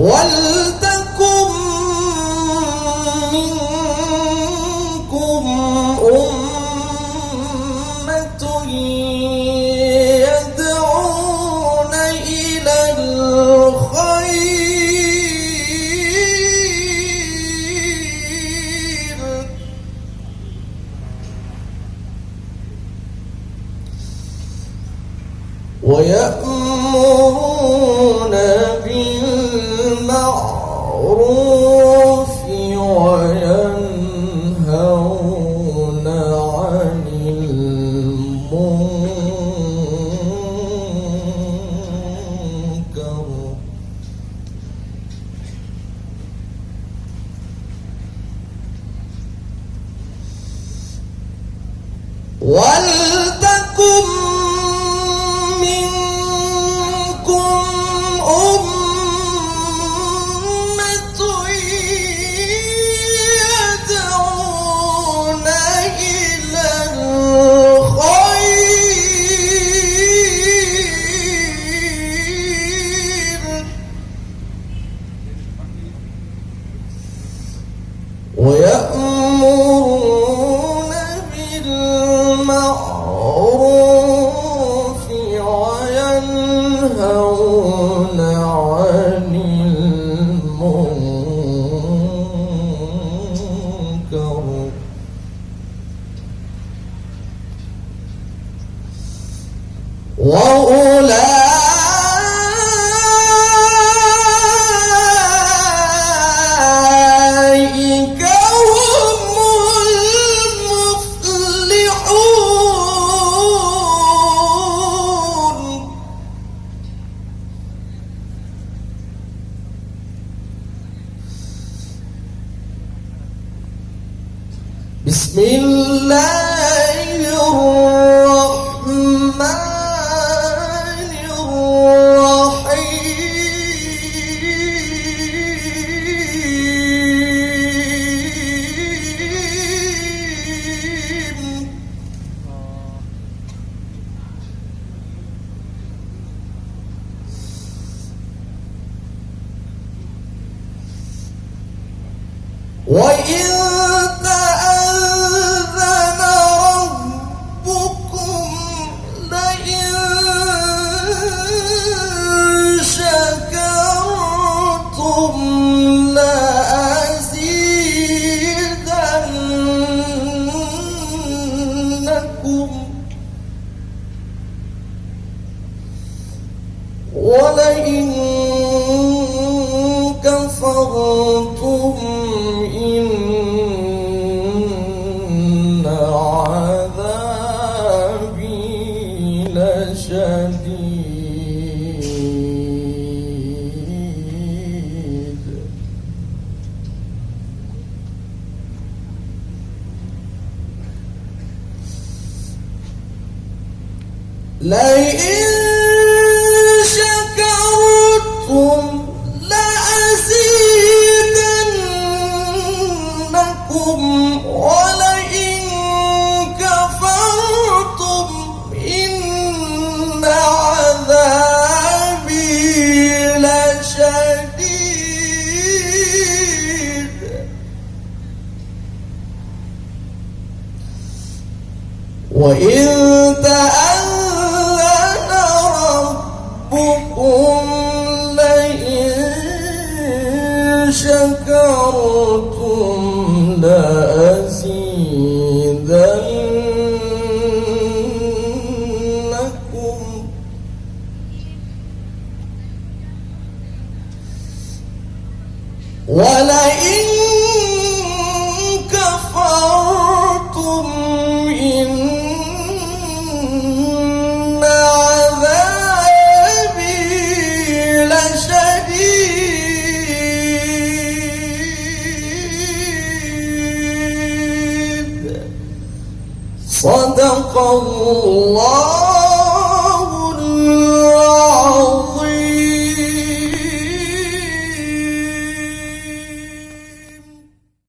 وَلْتَكُن مِّنكُمْ أُمَّةٌ يَدْعُونَ إِلَى الْخَيْرِ وَيَأْمُرُونَ بِالْمَعْرُوفِ وَيَنْهَوْنَ عَنِ الْمُنكَرِ وَلْتَكُن مِّنكُمْ أُمَّةٌ يَدْعُونَ إِلَى الْخَيْرِ وَيَأْمُرُونَ بِالْمَعْرُوفِ وَيَنْهَوْنَ عَنِ الْمُنكَرِ وَأُولَٰئِكَ هُمُ الْمُفْلِحُونَ بسم الله الرحمن الرحيم وَإِن تَأَذَّنَ رَبُّكُمْ لَئِن شَكَرْتُمْ لَأَزِيدَنَّكُمْ وَلَئِن كَفَرْتُمْ إِنَّ عَذَابِي لَشَدِيدٌ لَئِن شَكَرْتُمْ لَأَزِيدَنَّكُمْ وَلَئِن كَفَرْتُمْ إِنَّ عَذَابِي لَشَدِيدٌ وَإِن تَأَذَّنَ رَبُّكُمْ لَئِن شَكَرْتُمْ لَأَزِيدَنَّكُمْ وَلَئِن